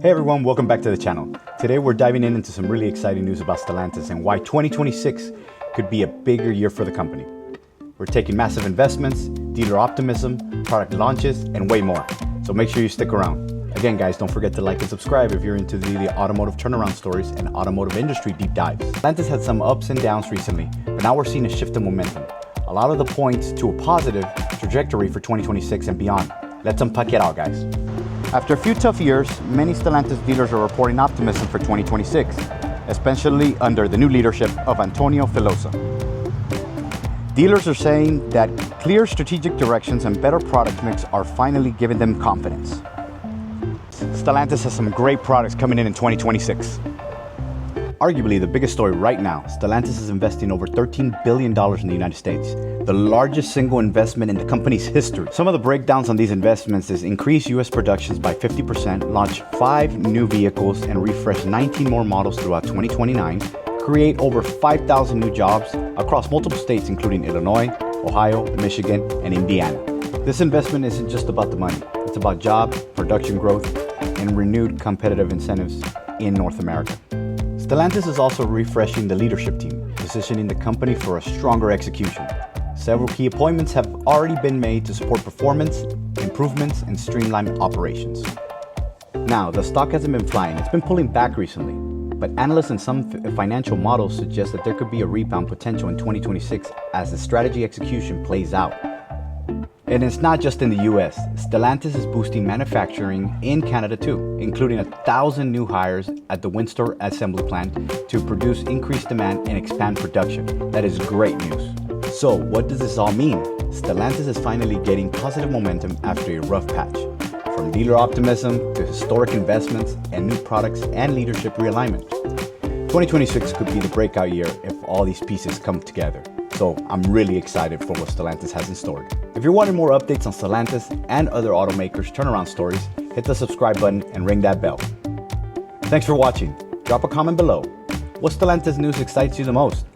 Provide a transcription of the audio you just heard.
Hey everyone, welcome back to the channel. Today we're diving into some really exciting news about Stellantis and why 2026 could be a bigger year for the company. We're taking massive investments, dealer optimism, product launches, and way more. So make sure you stick around. Again guys, don't forget to like and subscribe if you're into the automotive turnaround stories and automotive industry deep dives. Stellantis had some ups and downs recently, but now we're seeing a shift in momentum. A lot of the points to a positive trajectory for 2026 and beyond. Let's unpack it all, guys. After a few tough years, many Stellantis dealers are reporting optimism for 2026, especially under the new leadership of Antonio Filosa. Dealers are saying that clear strategic directions and better product mix are finally giving them confidence. Stellantis has some great products coming in 2026. Arguably the biggest story right now, Stellantis is investing over $13 billion in the United States, the largest single investment in the company's history. Some of the breakdowns on these investments is increase US productions by 50%, launch 5 new vehicles, and refresh 19 more models throughout 2029, create over 5,000 new jobs across multiple states including Illinois, Ohio, Michigan, and Indiana. This investment isn't just about the money, it's about jobs, production growth, and renewed competitive incentives in North America. Stellantis is also refreshing the leadership team, positioning the company for a stronger execution. Several key appointments have already been made to support performance, improvements, and streamlined operations. Now, the stock hasn't been flying, it's been pulling back recently, but analysts and some financial models suggest that there could be a rebound potential in 2026 as the strategy execution plays out. And it's not just in the US. Stellantis is boosting manufacturing in Canada too, including 1,000 new hires at the Windsor assembly plant to produce increased demand and expand production. That is great news. So what does this all mean? Stellantis is finally getting positive momentum after a rough patch. From dealer optimism to historic investments and new products and leadership realignment. 2026 could be the breakout year if all these pieces come together. So I'm really excited for what Stellantis has in store. If you're wanting more updates on Stellantis and other automakers' turnaround stories, hit the subscribe button and ring that bell. Thanks for watching. Drop a comment below. What Stellantis news excites you the most?